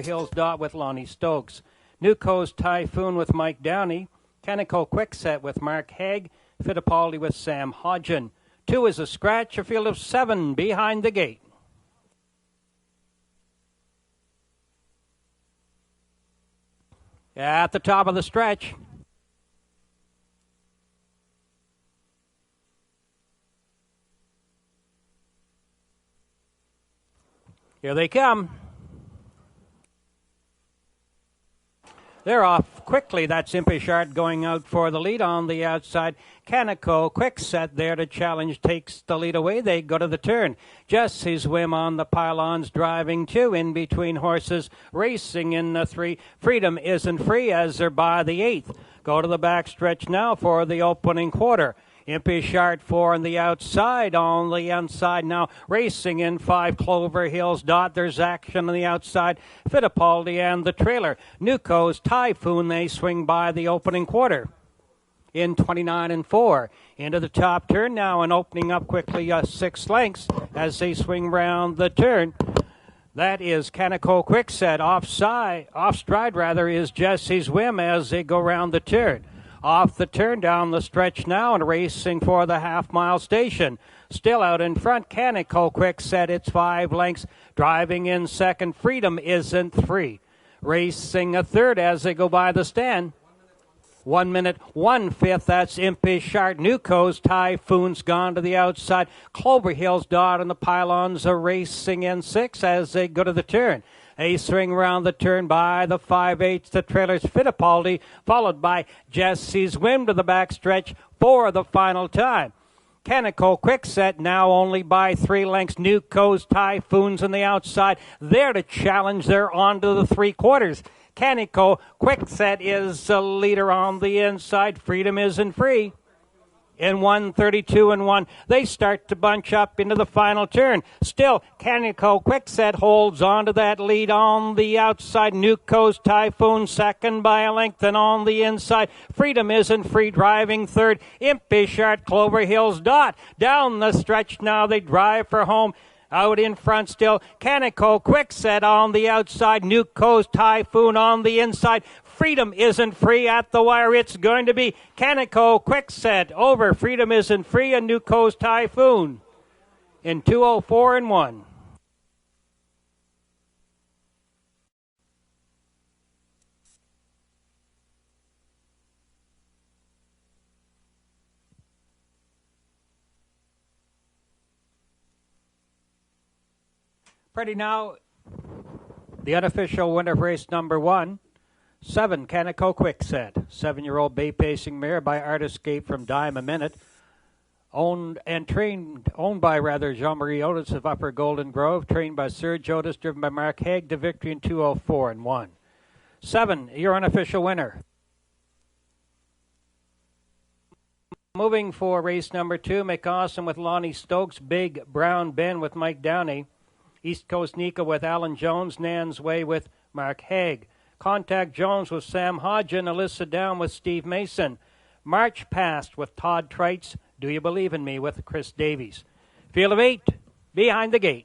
Hills Dot with Lonnie Stokes. Newco's Typhoon with Mike Downey. Canico Quickset with Mark Haig. Fittipaldi with Sam Hodgen. 2 is a scratch, a field of 7 behind the gate. At the top of the stretch. Here they come. They're off quickly. That's Impish Art going out for the lead on the outside. Canico Quickset there to challenge, takes the lead away. They go to the turn. Jesse's Whim on the pylons, driving 2 in between horses, racing in the 3. Freedom Isn't Free as they're by the 8th. Go to the back stretch now for the opening quarter. Impish Art 4 on the outside, on the inside now, racing in 5, Clover Hills Dot. There's action on the outside, Fittipaldi and the trailer. Newco's Typhoon, they swing by the opening quarter in 29 and 4. Into the top turn now and opening up quickly 6 lengths as they swing round the turn. That is Canico Quickset. Off stride is Jesse's Whim as they go round the turn. Off the turn down the stretch now and racing for the half-mile station. Still out in front, Canico Quickset, it's 5 lengths. Driving in second, Freedom Isn't Free. Racing a third as they go by the stand. 1 minute, 1/5, that's Impish Art. Newco's Typhoon's gone to the outside. Clover Hills Dot and the pylons are racing in 6 as they go to the turn. A swing round the turn by the 5/8, the trailer's Fittipaldi, followed by Jesse's Whim to the back stretch for the final time. Canico Quickset now only by 3 lengths. Newco's Typhoon's on the outside. There to challenge, they're on to the 3/4. Canico Quickset is the leader on the inside. Freedom Isn't Free. In 1:32 and 1, they start to bunch up into the final turn. Still, Canico Quickset holds on to that lead on the outside. Newco's Typhoon second by a length, and on the inside, Freedom Isn't Free driving third. Impish Art, Clover Hills Dot. Down the stretch now, they drive for home. Out in front still, Canico Quickset on the outside. Newco's Typhoon on the inside. Freedom Isn't Free at the wire. It's going to be Canico Quickset over Freedom Isn't Free and Newco's Typhoon in 2:04 and 1. Ready now, the unofficial winner of race number 1. 7, Canico Quickset. 7-year-old bay-pacing mare by Art Escape from Dime a Minute. Owned by Jean-Marie Otis of Upper Golden Grove. Trained by Serge Otis, driven by Mark Haig to victory in 2:04 and 1. 7, your unofficial winner. Moving for race number 2, McAwesome with Lonnie Stokes. Big Brown Ben with Mike Downey. East Coast Nika with Alan Jones. Nan's Way with Mark Haig. Contact Jones with Sam Hodgen. Alyssa Down with Steve Mason. March Past with Todd Trites. Do You Believe in Me with Chris Davies. Field of 8 behind the gate.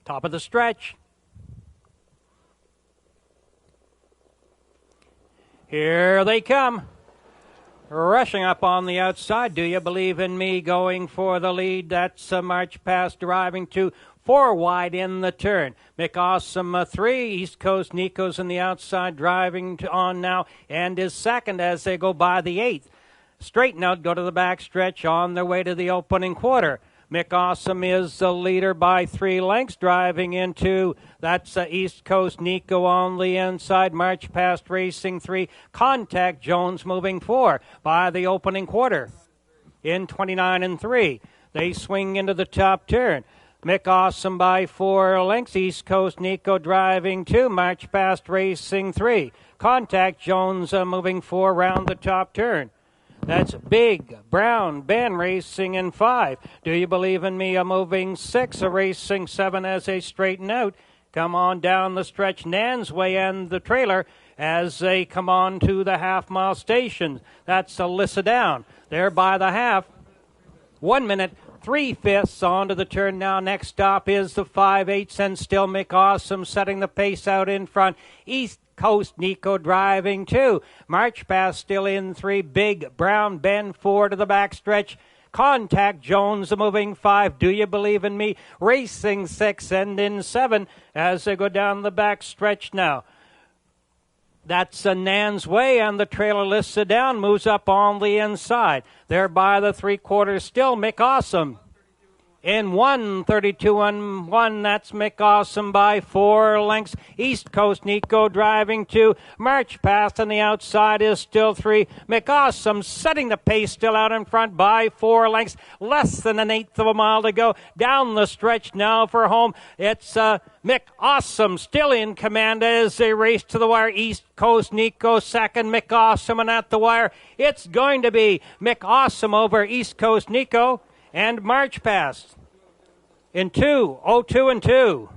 Top of the stretch. Here they come. Rushing up on the outside, Do You Believe in Me going for the lead. That's March Past driving to 4 wide in the turn. McAwesome 3, East Coast Nico's on the outside driving on now and is second as they go by the 8th. Straighten out, go to the back stretch on their way to the opening quarter. McAwesome is the leader by 3 lengths, driving into, that's East Coast Nico on the inside. March Past racing 3. Contact Jones moving 4 by the opening quarter in 29 and 3. They swing into the top turn. McAwesome by 4 lengths. East Coast Nico driving 2. March Past racing 3. Contact Jones moving 4 round the top turn. That's Big Brown Ben racing in 5. Do You Believe in Me moving 6. Racing 7 as they straighten out. Come on down the stretch. Nan's Way and the trailer. as they come on to the half-mile station. That's Alyssa Down. There by the half. 1 minute, 3/5 onto the turn now. Next stop is the 5/8, and still Mick Awesome setting the pace out in front. East Coast Nico driving 2. March Pass still in 3. Big Brown Ben 4 to the backstretch. Contact Jones, a moving 5. Do You Believe in Me? Racing 6, and in 7 as they go down the back stretch now. That's a Nan's Way, and the trailer Alyssa Down moves up on the inside. There by the 3/4 still Mick Awesome. In 1:32.1, that's Mick Awesome by 4 lengths. East Coast Nico driving 2. March Past on the outside is still 3. Mick Awesome setting the pace still out in front by 4 lengths. Less than an eighth of a mile to go. Down the stretch now for home. It's Mick Awesome still in command as they race to the wire. East Coast Nico second. Mick Awesome, and at the wire it's going to be Mick Awesome over East Coast Nico and March Past in 2:02 and 2.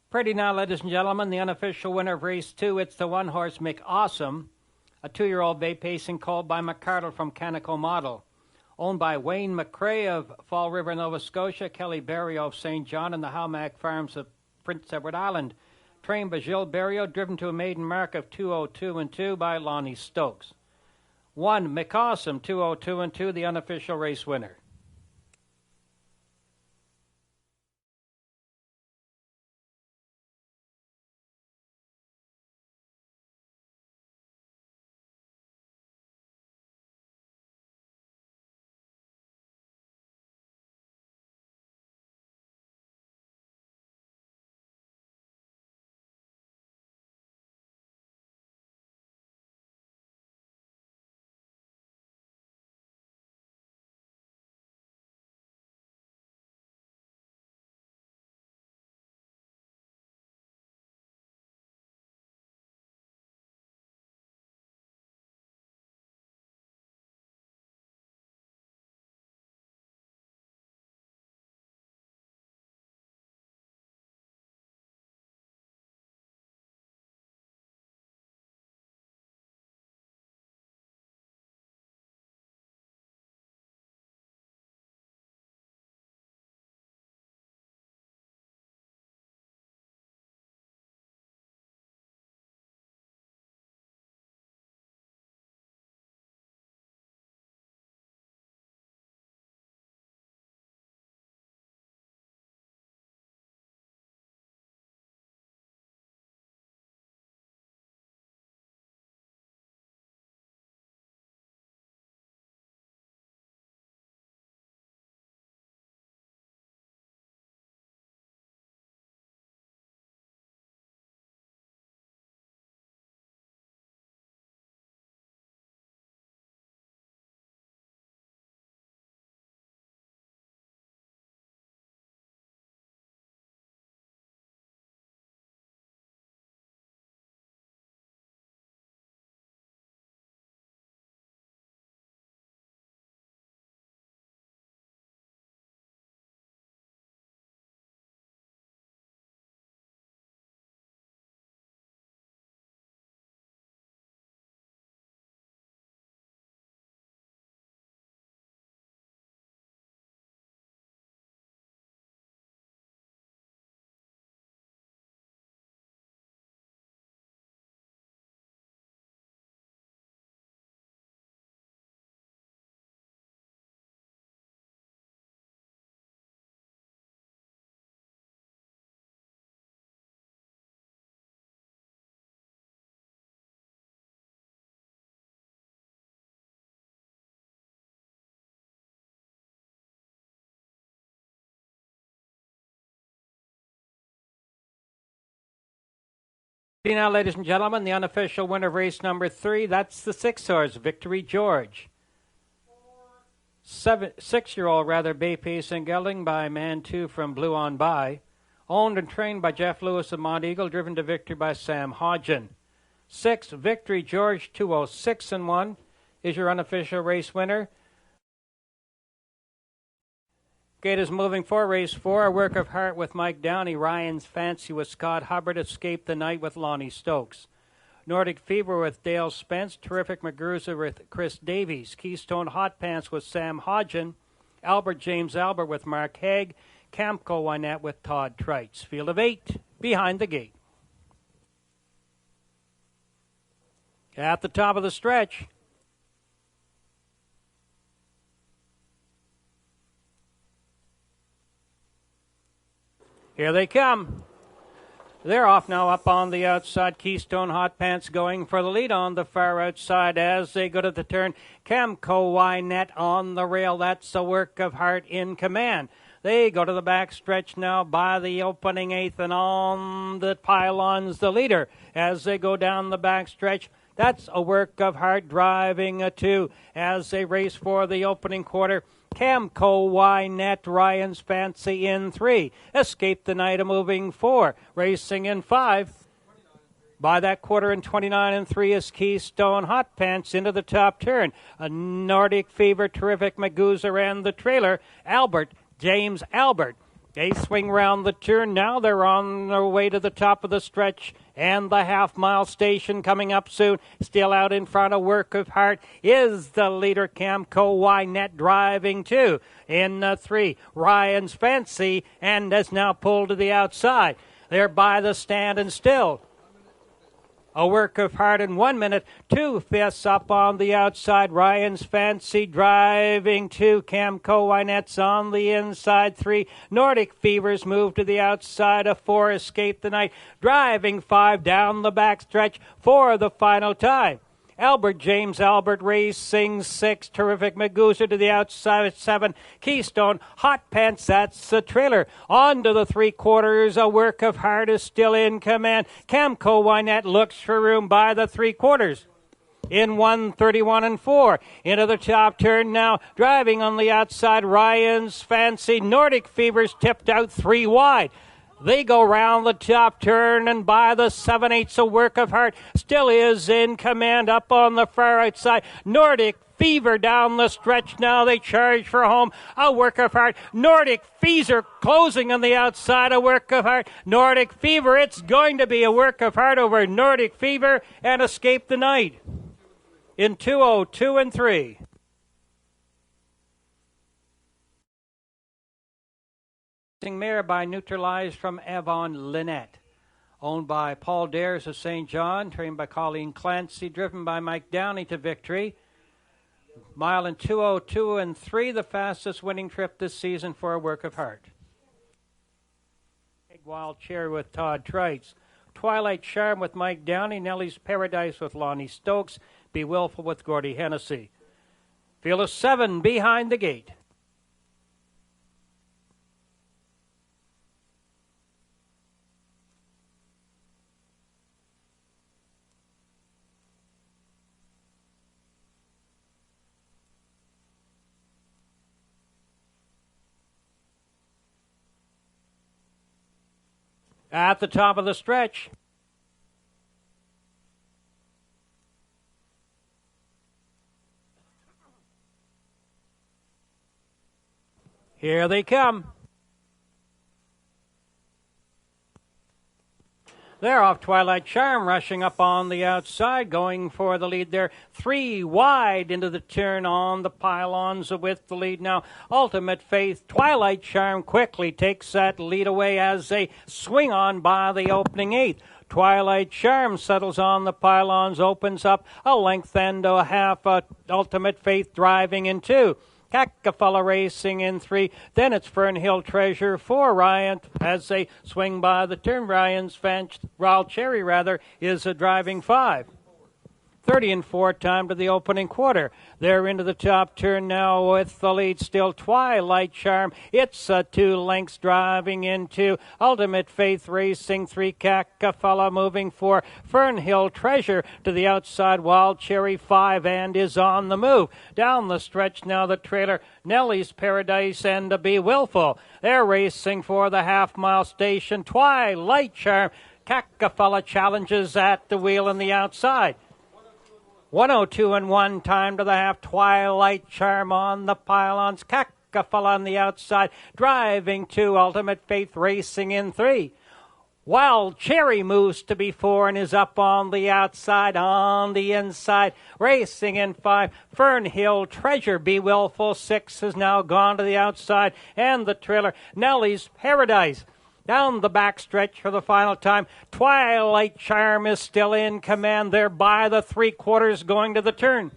Pretty now, ladies and gentlemen, the unofficial winner of race 2. It's the one-horse Mick Awesome, a 2-year-old bay pacing called by McCardle from Canico Model, owned by Wayne McCrae of Fall River, Nova Scotia, Kelly Berrio of St. John, and the Howmack Farms of Prince Edward Island. Trained by Gilles Berriot, driven to a maiden mark of 2:02 and 2 by Lonnie Stokes. 1, Mick Awesome, 2:02 and 2, the unofficial race winner. Now, ladies and gentlemen, the unofficial winner of race number 3, that's the 6-horse, Victory George. 6-year-old, bay pacing gelding by Man 2 from Blue On By. Owned and trained by Jeff Lewis of Mont Eagle, driven to victory by Sam Hodgen. 6, Victory George, 2:06 and 1, is your unofficial race winner. Gate is moving for race 4, a work of heart with Mike Downey. Ryan's Fancy with Scott Hubbard. Escape the Night with Lonnie Stokes. Nordic Fever with Dale Spence. Terrific Magruza with Chris Davies. Keystone Hot Pants with Sam Hodgen. Albert James Albert with Mark Haig. Camco Wynette with Todd Trites. Field of 8 behind the gate. At the top of the stretch. Here they come. They're off now up on the outside. Keystone Hot Pants going for the lead on the far outside as they go to the turn. Camco Wynette on the rail. That's a work of heart in command. They go to the back stretch now by the opening 8th, and on the pylons the leader as they go down the back stretch. That's a work of heart driving a 2 as they race for the opening quarter. Camco Wynette, Ryan's Fancy in 3. Escape the Night, a moving 4. Racing in 5. By that quarter in 29 and 3 is Keystone Hot Pants into the top turn. A Nordic Fever, Terrific Magoozer, and the trailer, Albert James Albert. They swing round the turn now. They're on their way to the top of the stretch and the half-mile station coming up soon. Still out in front, a work of heart is the leader, Camco Wynette, driving 2. In 3, Ryan's Fancy, and has now pulled to the outside. They're by the stand and still. A work of heart in 1 minute. 2/5 up on the outside. Ryan's Fancy driving 2. Camco Wynette's on the inside. 3. Nordic Fevers move to the outside of 4. Escape the Night driving 5 down the back stretch for the final time. Albert James Albert racing 6. Terrific Magoozer to the outside at 7. Keystone Hot Pants, that's the trailer. On to the 3/4. A work of heart is still in command. Camco Wynette looks for room by the 3/4. In 1:31 and 4. Into the top turn now. Driving on the outside, Ryan's Fancy. Nordic Fevers tipped out 3 wide. They go round the top turn, and by the 7/8, a work of heart still is in command up on the far outside. Nordic Fever down the stretch now. They charge for home. A work of heart. Nordic Fever closing on the outside. A work of heart. Nordic Fever. It's going to be a work of heart over Nordic Fever and Escape the Night in 2:02 and 3. Mare by Neutralized from Avon Lynette. Owned by Paul Dares of St. John, trained by Colleen Clancy, driven by Mike Downey to victory. Mile in 2:02 and 3, the fastest winning trip this season for a work of heart. Big Wild Cherry with Todd Trites. Twilight Charm with Mike Downey. Nellie's Paradise with Lonnie Stokes. Be Willful with Gordy Hennessy. Field of 7 behind the gate. At the top of the stretch. Here they come. They're off. Twilight Charm rushing up on the outside, going for the lead there. 3 wide into the turn on the pylons with the lead now. Ultimate Faith. Twilight Charm quickly takes that lead away as they swing on by the opening 8th. Twilight Charm settles on the pylons, opens up a length and a half. Ultimate Faith driving in 2. Cackafella racing in 3. Then it's Fernhill Treasure for Ryan as they swing by the turn. Ryan's Wild Cherry is a driving 5. 30 and 4 time to the opening quarter. They're into the top turn now with the lead still. Twilight Charm. It's a 2 lengths driving into Ultimate Faith racing 3. Cackafella moving 4. Fernhill Treasure to the outside. Wild Cherry 5 and is on the move. Down the stretch now the trailer. Nellie's Paradise and Be Willful. They're racing for the half-mile station. Twilight Charm. Cackafella challenges at the wheel on the outside. 1:02 and 1 time to the half. Twilight Charm on the pylons. Cackafella on the outside, driving 2, Ultimate Faith racing in 3. Wild Cherry moves to be 4 and is up on the outside, on the inside, racing in 5. Fernhill Treasure, Be Willful 6 has now gone to the outside, and the trailer Nellie's Paradise. Down the backstretch for the final time, Twilight Charm is still in command there by the 3/4 going to the turn.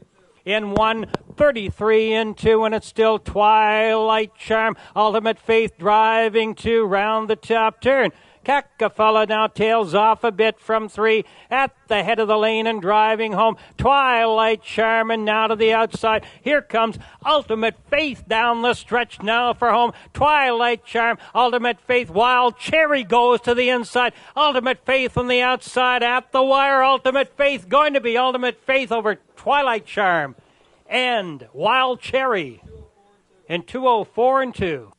In 1:33 in 2, and it's still Twilight Charm. Ultimate Faith driving 2 round the top turn. Cackafella now tails off a bit from 3 at the head of the lane and driving home. Twilight Charm and now to the outside. Here comes Ultimate Faith down the stretch now for home. Twilight Charm, Ultimate Faith, Wild Cherry goes to the inside. Ultimate Faith on the outside at the wire. Ultimate Faith going to be Ultimate Faith over Twilight Charm and Wild Cherry in 2:04 and 2.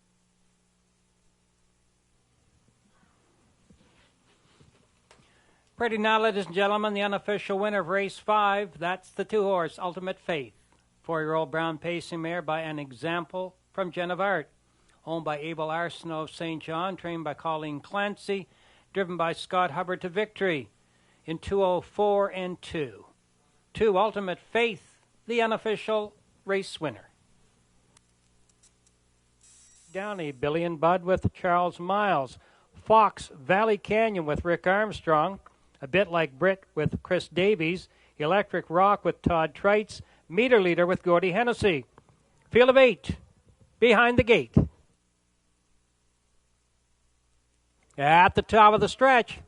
Pretty now, ladies and gentlemen, the unofficial winner of race 5, that's the 2-horse Ultimate Faith. 4-year-old brown pacing mare by An Example from Jen of Art. Owned by Abel Arsenault of St. John, trained by Colleen Clancy, driven by Scott Hubbard to victory in 2:04 and 2. 2 Ultimate Faith, the unofficial race winner. Downey, Billy and Bud with Charles Miles. Fox Valley Canyon with Rick Armstrong. A Bit Like Brit with Chris Davies. Electric Rock with Todd Treitz. Meter Leader with Gordy Hennessy. Field of 8, Behind the Gate. At the top of the stretch.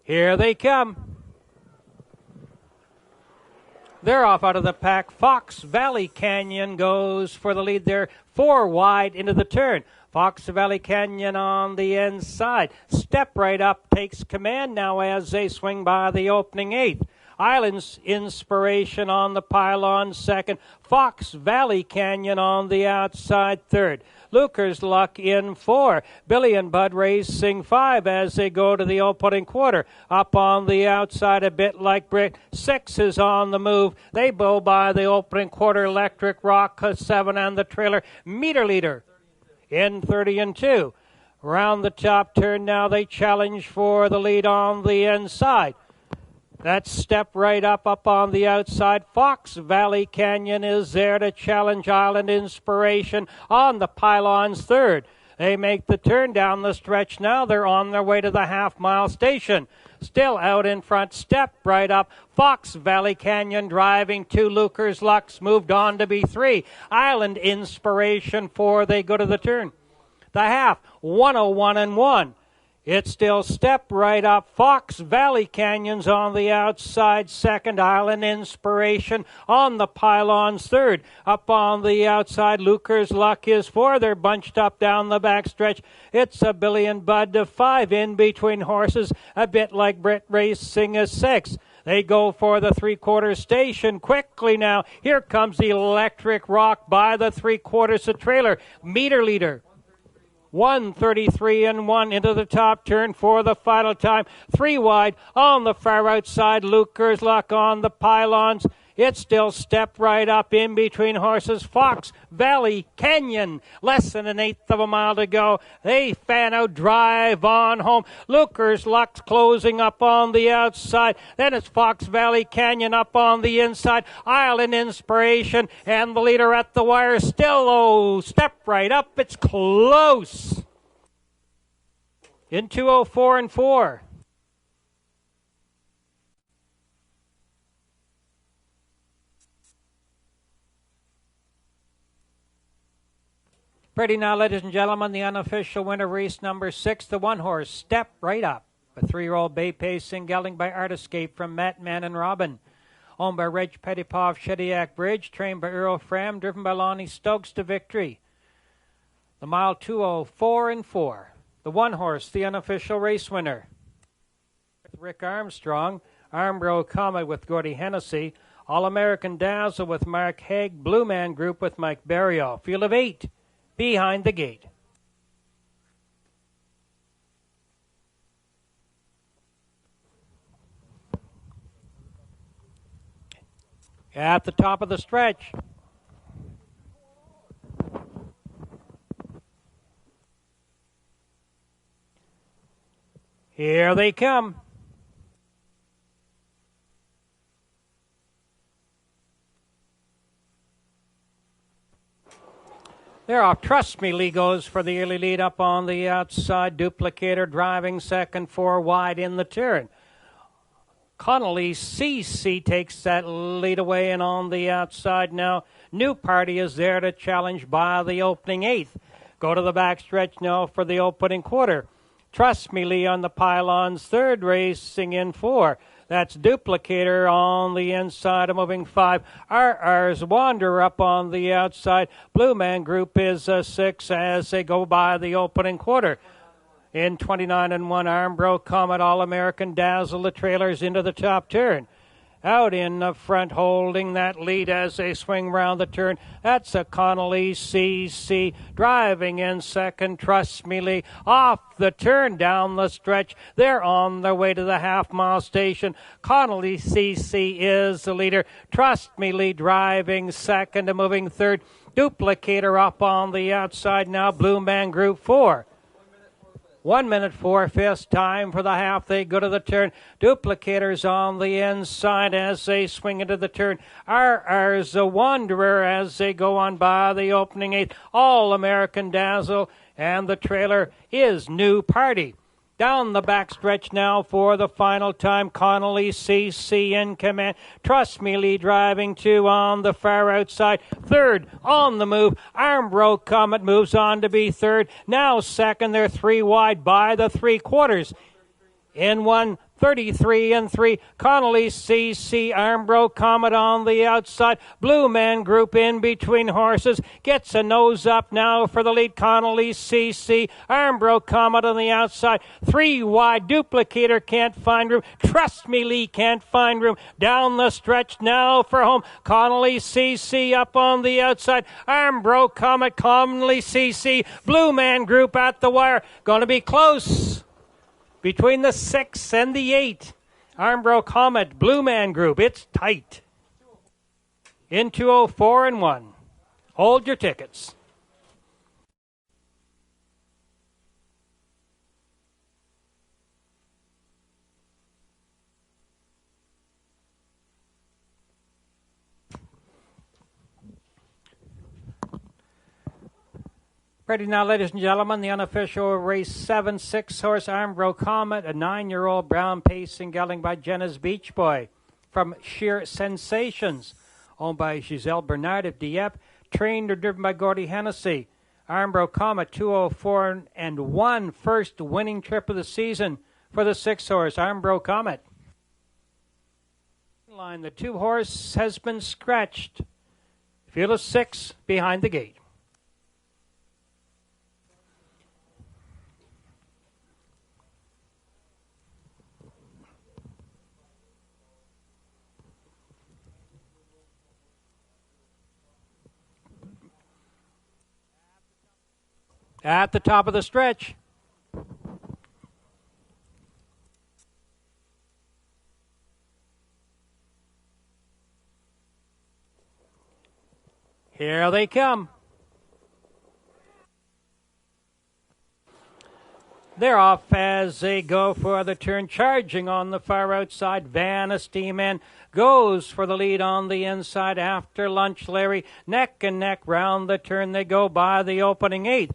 Here they come. They're off out of the pack. Fox Valley Canyon goes for the lead there. 4 wide into the turn. Fox Valley Canyon on the inside. Step Right Up takes command now as they swing by the opening 8th. Islands Inspiration on the pylon 2nd. Fox Valley Canyon on the outside 3rd. Luker's Luck in 4. Billy and Bud racing 5 as they go to the opening quarter. Up on the outside, A Bit Like Brit. 6 is on the move. They bow by the opening quarter. Electric Rock 7 and the trailer Meter Leader in 30 and 2. Round the top turn now, they challenge for the lead on the inside. That's Step Right Up on the outside. Fox Valley Canyon is there to challenge Island Inspiration on the pylons 3rd. They make the turn down the stretch now. They're on their way to the half-mile station. Still out in front, Step Right Up. Fox Valley Canyon driving 2. Luker's Luck's moved on to be 3. Island Inspiration 4. They go to the turn. The half, 101 and 1. It's still Step Right Up. Fox Valley Canyon's on the outside 2nd. Island Inspiration on the pylons 3rd. Up on the outside, Luker's Luck is 4. They're bunched up down the backstretch. It's a Billy and Bud to 5. In between horses, A Bit Like Brit racing is 6. They go for the 3/4 station quickly now. Here comes the Electric Rock by the 3/4 the trailer. Meter Leader. 1:33 and 1 into the top turn for the final time. 3 wide on the far outside. Luker's Luck on the pylons. It's still Step Right Up in between horses. Fox Valley Canyon. Less than 1/8 of a mile to go. They fan out, drive on home. Luker's Luck's closing up on the outside. Then it's Fox Valley Canyon up on the inside. Island Inspiration and the leader at the wire. Still low. Step Right Up. It's close. In 2:04 and 4. Pretty now, ladies and gentlemen, the unofficial winner, race number 6, the 1-horse, Step Right Up. A 3-year-old bay pacing, gelding by Art Escape from Matt, Man, and Robin. Owned by Reg Pettipaw of Shediac Bridge, trained by Earl Fram, driven by Lonnie Stokes to victory. The mile 2:04 and 4. The 1-horse, the unofficial race winner. Rick Armstrong, Armbro Comet with Gordy Hennessy, All-American Dazzle with Mark Haig, Blue Man Group with Mike Barrio. Field of 8. Behind the Gate. at the top of the stretch. Here they come. They're off. Trust Me, Lee goes for the early lead up on the outside. Duplicator driving second, 4 wide in the turn. Connolly CC takes that lead away, and on the outside now, New Party is there to challenge by the opening 8th. Go to the backstretch now for the opening quarter. Trust Me, Lee on the pylons, third, racing in 4. That's Duplicator on the inside, a moving 5. RR's Wanderer up on the outside. Blue Man Group is 6 as they go by the opening quarter. In 29 and 1, Armbro Comet, All-American Dazzle, the trailers into the top turn. Out in the front, holding that lead as they swing round the turn. That's a Connolly CC driving in second. Trust Me, Lee off the turn down the stretch. They're on their way to the half-mile station. Connolly CC is the leader. Trust Me, Lee driving second and moving third. Duplicator up on the outside now. Blue Man Group 4. 1 minute 4/5 time for the half. They go to the turn. Duplicators on the inside as they swing into the turn. RR's a Wanderer as they go on by the opening 8. All-American Dazzle, and the trailer is New Party. Down the backstretch now for the final time. Connolly CC in command. Trust Me, Lee driving 2 on the far outside. Third on the move. Armbro Comet moves on to be third. Now second. They're 3 wide by the 3/4. In 1, 33 and 3. Connolly CC, Armbro Comet on the outside. Blue Man Group in between horses. Gets a nose up now for the lead. Connolly CC, Armbro Comet on the outside. 3 wide. Duplicator can't find room. Trust Me, Lee can't find room. Down the stretch now for home. Connolly CC up on the outside. Armbro Comet, Connolly CC. Blue Man Group at the wire. Going to be close between the 6 and the 8. Armbro Comet, Blue Man Group, it's tight. In 2:04 and 1. Hold your tickets. Ready now, ladies and gentlemen, the unofficial race 7, 6-horse Armbro Comet, a 9-year-old brown pacing gelding by Jenna's Beach Boy from Sheer Sensations, owned by Giselle Bernard of Dieppe, trained or driven by Gordy Hennessy. Armbro Comet, 2:04 and 1, first winning trip of the season for the 6-horse Armbro Comet. Line, the 2-horse has been scratched. Field of 6 behind the gate. At the top of the stretch. Here they come. They're off as they go for the turn, charging on the far outside. Van Esteeman goes for the lead on the inside. After lunch, Larry, neck and neck round the turn. They go by the opening 8.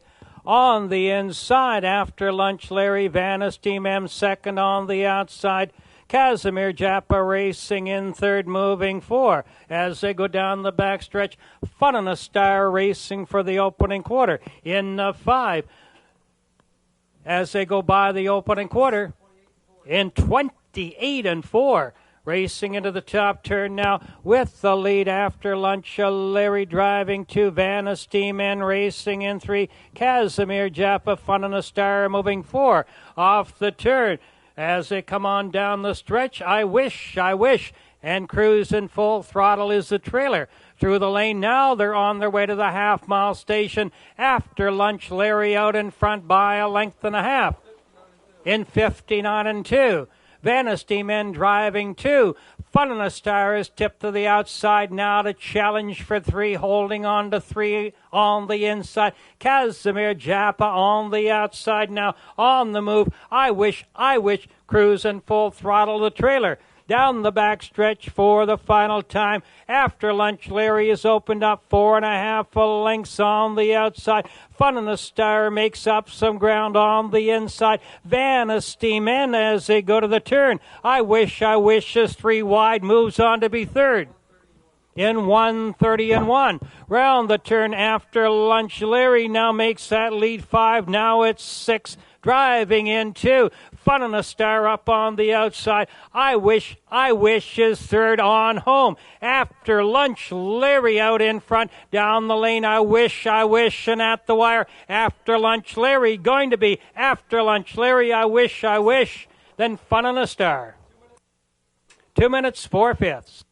On the inside, after lunch, Larry, Van Esteeman second on the outside. Casimir Japa racing in third, moving 4. As they go down the backstretch, Fun on a Star racing for the opening quarter. In 5. As they go by the opening quarter, in 28 and 4. Racing into the top turn now with the lead after lunch. Larry driving 2. Van Esteeman racing in 3. Casimir Japa, Fun on a Star moving 4. Off the turn as they come on down the stretch. I wish, and cruising full throttle is the trailer. Through the lane now, they're on their way to the half-mile station. After lunch, Larry out in front by a length and a half. In 59 and 2. Vanity Men driving 2. Fun in a Star is tipped to the outside now to challenge for 3, holding on to 3 on the inside. Casimir Japa on the outside now, on the move. I wish, cruising full throttle the trailer. Down the back stretch for the final time. After lunch, Larry has opened up 4.5 lengths on the outside. Fun in the Star makes up some ground on the inside. Vanity Men as they go to the turn. I wish is 3 wide, moves on to be third. In 1:30-1. Round the turn after lunch, Larry now makes that lead 5. Now it's 6. Driving in 2. Fun in a Star up on the outside. I wish is third on home. After lunch, Larry out in front. Down the lane, I wish, and at the wire. After lunch, Larry going to be. After lunch, Larry, I wish. Then Fun in a Star. 2 minutes, 4/5.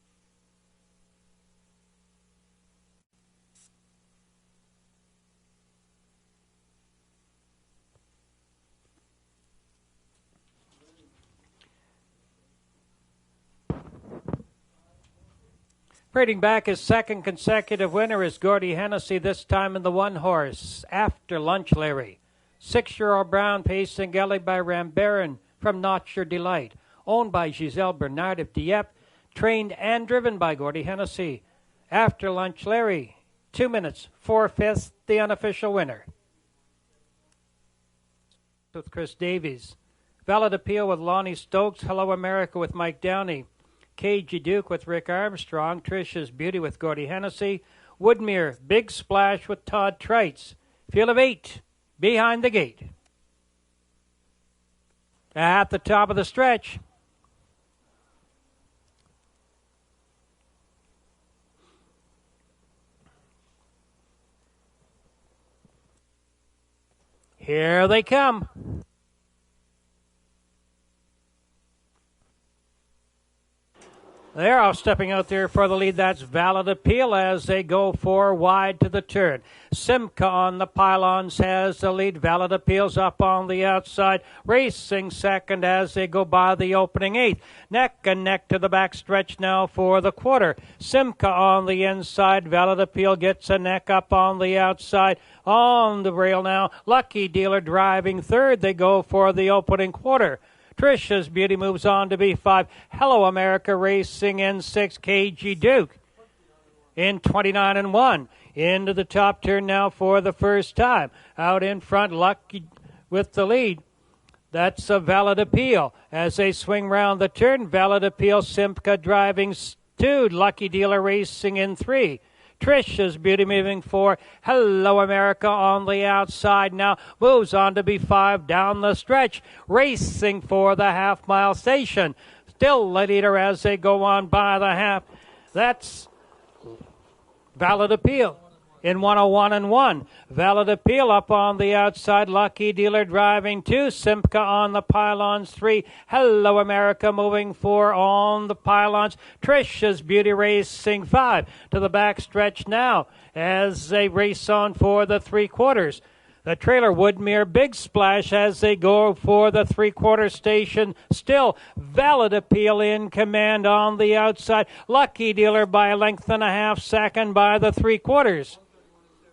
Trading back his second consecutive winner is Gordy Hennessy, this time in the 1 horse. After lunch, Larry. 6-year-old brown pacing gelded by Rambaran from Not Your Delight. Owned by Giselle Bernard of Dieppe. Trained and driven by Gordy Hennessy. After lunch, Larry. 2 minutes, 4/5, the unofficial winner. With Chris Davies. Valid Appeal with Lonnie Stokes. Hello America with Mike Downey. KG Duke with Rick Armstrong. Trish's Beauty with Gordy Hennessy. Woodmere, Big Splash with Todd Trites. Field of 8, behind the gate. At the top of the stretch. Here they come. They're all stepping out there for the lead. That's Valid Appeal as they go 4 wide to the turn. Simca on the pylons has the lead. Valid Appeal's up on the outside. Racing second as they go by the opening 8th. Neck and neck to the back stretch now for the quarter. Simca on the inside. Valid Appeal gets a neck up on the outside. On the rail now. Lucky Dealer driving third. They go for the opening quarter. Trish's Beauty moves on to be 5. Hello America racing in 6. KG Duke in 29-1. Into the top turn now for the first time. Out in front, Lucky with the lead. That's a Valid Appeal. As they swing round the turn, Valid Appeal, Simca driving 2. Lucky Dealer racing in 3. Trish's Beauty moving 4. Hello America on the outside now. Moves on to be 5 down the stretch. Racing for the half-mile station. Still the leader as they go on by the half. That's Valid Appeal in 101-1. Valid Appeal up on the outside. Lucky Dealer driving 2. Simca on the pylons 3. Hello America moving 4 on the pylons. Trish's Beauty racing 5 to the back stretch now as they race on for the 3/4. The trailer Woodmere, Big Splash as they go for the 3/4 station. Still Valid Appeal in command on the outside. Lucky Dealer by a length and a half, second by the 3/4.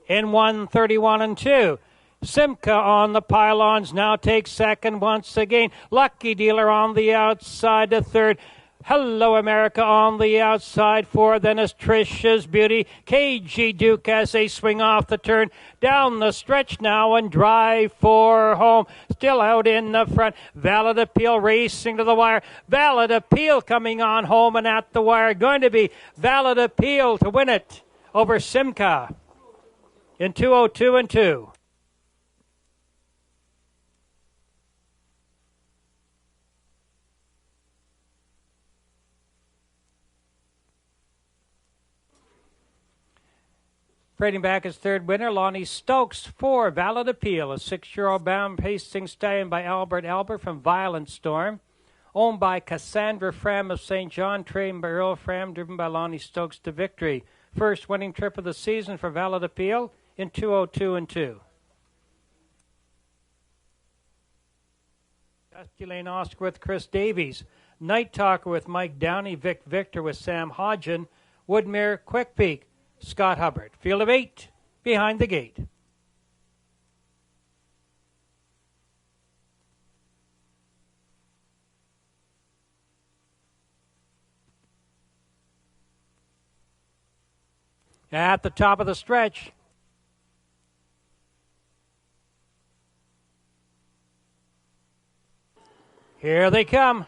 In 1:31-2. Simca on the pylons now takes second once again. Lucky Dealer on the outside to third. Hello America on the outside for then is Trish's Beauty. KG Duke as they swing off the turn. Down the stretch now and drive for home. Still out in the front. Valid Appeal racing to the wire. Valid Appeal coming on home and at the wire. Going to be Valid Appeal to win it over Simca in 2:02-2. Trading back his third winner, Lonnie Stokes, 4 Valid Appeal, a 6-year-old bound pacing stallion by Albert from Violent Storm. Owned by Cassandra Fram of St. John, trained by Earl Fram, driven by Lonnie Stokes to victory. First winning trip of the season for Valid Appeal in 2:02-2. Dusty Lane Oscar with Chris Davies. Night Talker with Mike Downey. Vic Victor with Sam Hodgin. Woodmere Quick Peak, Scott Hubbard. Field of 8 behind the gate. At the top of the stretch, here they come.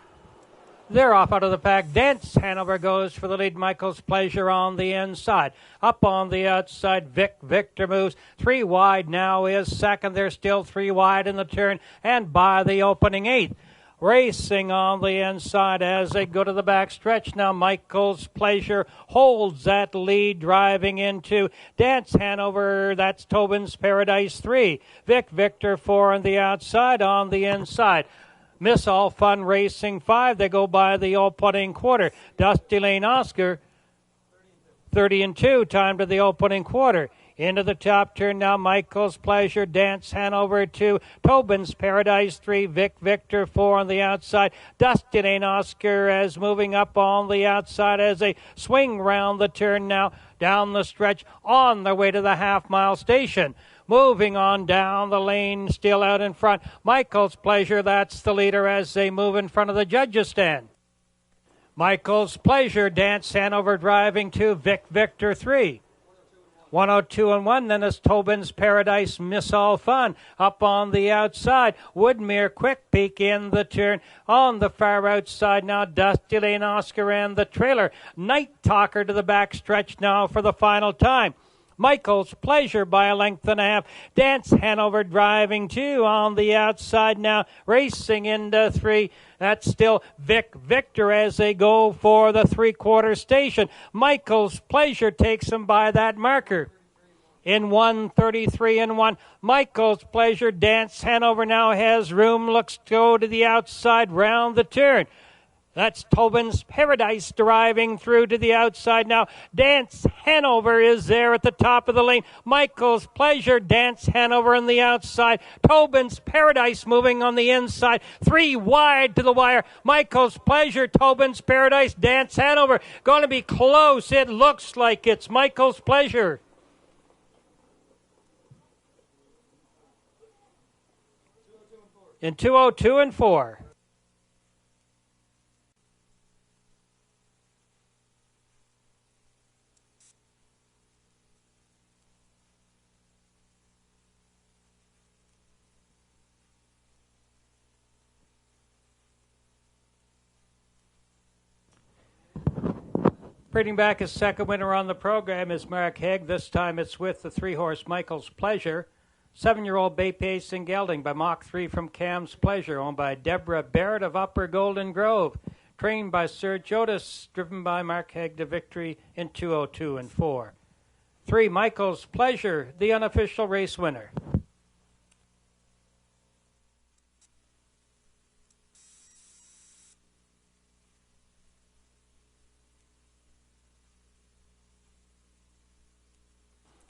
They're off out of the pack. Dance Hanover goes for the lead. Michael's Pleasure on the inside. Up on the outside, Vic Victor moves. 3 wide now is second. They're still 3 wide in the turn and by the opening 8th. Racing on the inside as they go to the back stretch now. Michael's Pleasure holds that lead, driving into Dance Hanover. That's Tobin's Paradise 3. Vic Victor 4 on the outside. On the inside, Miss All Fun Racing 5. They go by the opening quarter. Dusty Lane Oscar 30-2, time to the opening quarter. Into the top turn now, Michael's Pleasure, Dance Hanover 2, Tobin's Paradise 3, Vic Victor 4 on the outside. Dusty Lane Oscar as moving up on the outside as they swing round the turn now, down the stretch, on their way to the half-mile station. Moving on down the lane, still out in front, Michael's Pleasure, that's the leader as they move in front of the judges' stand. Michael's Pleasure, Dance Hanover driving to Vic Victor 3. 102-1, then it's Tobin's Paradise, Miss All Fun. Up on the outside, Woodmere Quick Peak in the turn. On the far outside now, Dusty Lane Oscar and the trailer. Night Talker to the back stretch now for the final time. Michael's Pleasure by a length and a half. Dance Hanover driving 2 on the outside now, racing into 3. That's still Vic Victor as they go for the 3/4 station. Michael's Pleasure takes him by that marker. In 1:33-1, Michael's Pleasure. Dance Hanover now has room, looks to go to the outside round the turn. That's Tobin's Paradise driving through to the outside now. Dance Hanover is there at the top of the lane. Michael's Pleasure, Dance Hanover on the outside. Tobin's Paradise moving on the inside. 3 wide to the wire. Michael's Pleasure, Tobin's Paradise, Dance Hanover. Going to be close. It looks like it's Michael's Pleasure. In 2:02-4. Bringing back his second winner on the program is Mark Haig. This time it's with the 3-horse Michael's Pleasure. 7-year-old Bay Pacing Gelding by Mach 3 from Cam's Pleasure, owned by Deborah Barrett of Upper Golden Grove. Trained by Sir Jodas, driven by Mark Haig to victory in 2:02-4. 3, Michael's Pleasure, the unofficial race winner.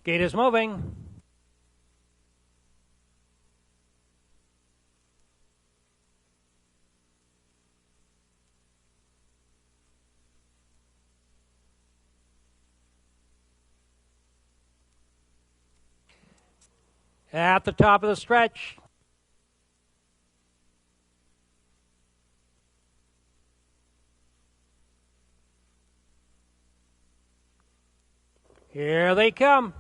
Gate is moving. At the top of the stretch. Here they come.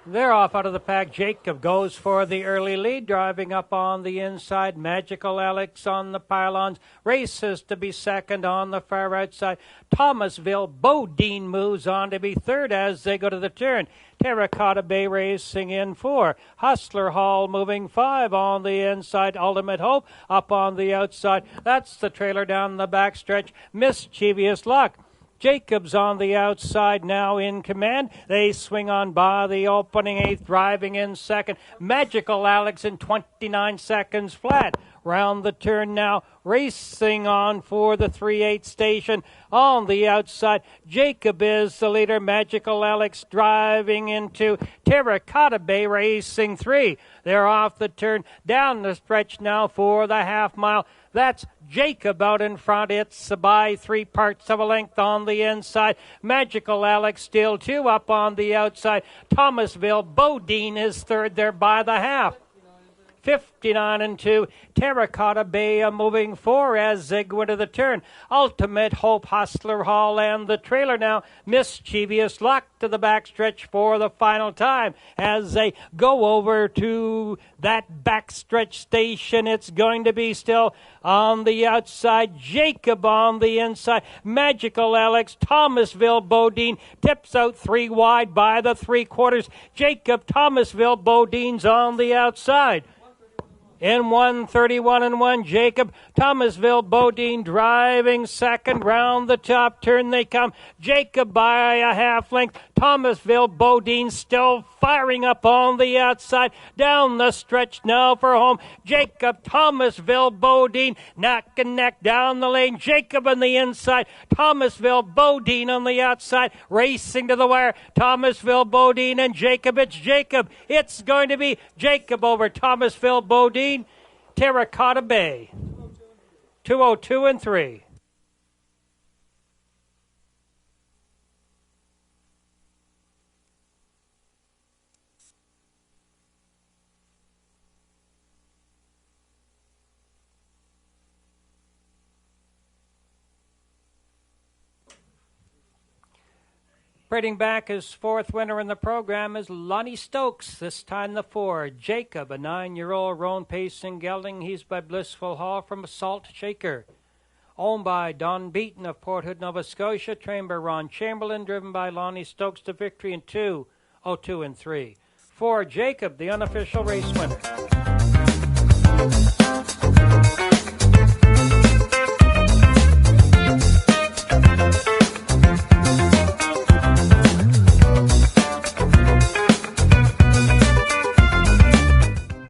They're off out of the pack. Jacob goes for the early lead, driving up on the inside. Magical Alex on the pylons. Races to be second on the far outside. Thomasville, Bodine moves on to be third as they go to the turn. Terracotta Bay racing in 4. Hustler Hall moving 5 on the inside. Ultimate Hope up on the outside. That's the trailer down the back stretch. Mischievous Luck. Jacobs on the outside now in command. They swing on by the opening 8th, driving in second. Magical Alex in 29 seconds flat. round the turn now. Racing on for the 3/8 station on the outside. Jacob is the leader. Magical Alex driving into Terracotta Bay, racing 3. They're off the turn, down the stretch now for the half mile. That's Jacob out in front. It's by 3/4 of a length on the inside. Magical Alex still 2 up on the outside. Thomasville Bodine is third there by the half. 59 and 2. Terracotta Bay moving 4 as they go into the turn. Ultimate Hope, Hustler Hall, and the trailer now. Mischievous Luck to the backstretch for the final time as they go over to that backstretch station. It's going to be still on the outside. Jacob on the inside. Magical Alex. Thomasville Bodine tips out 3 wide by the 3/4. Jacob Thomasville Bodine's on the outside. In 1:31 and 1, Jacob Thomasville Bodine driving second. Round the top turn they come. Jacob by a half length. Thomasville Bodine still firing up on the outside. Down the stretch now for home. Jacob Thomasville Bodine neck and neck down the lane. Jacob on the inside. Thomasville Bodine on the outside. Racing to the wire. Thomasville Bodine and Jacob. It's Jacob. It's going to be Jacob over Thomasville Bodine. Terracotta Bay. 2:02 and 3. Breeding back, his 4th winner in the program is Lonnie Stokes, this time the 4. Jacob, a 9-year-old roan pacing gelding. He's by Blissful Hall from Salt Shaker. Owned by Don Beaton of Port Hood, Nova Scotia. Trained by Ron Chamberlain. Driven by Lonnie Stokes to victory in 2:02 and 3. For Jacob, the unofficial race winner.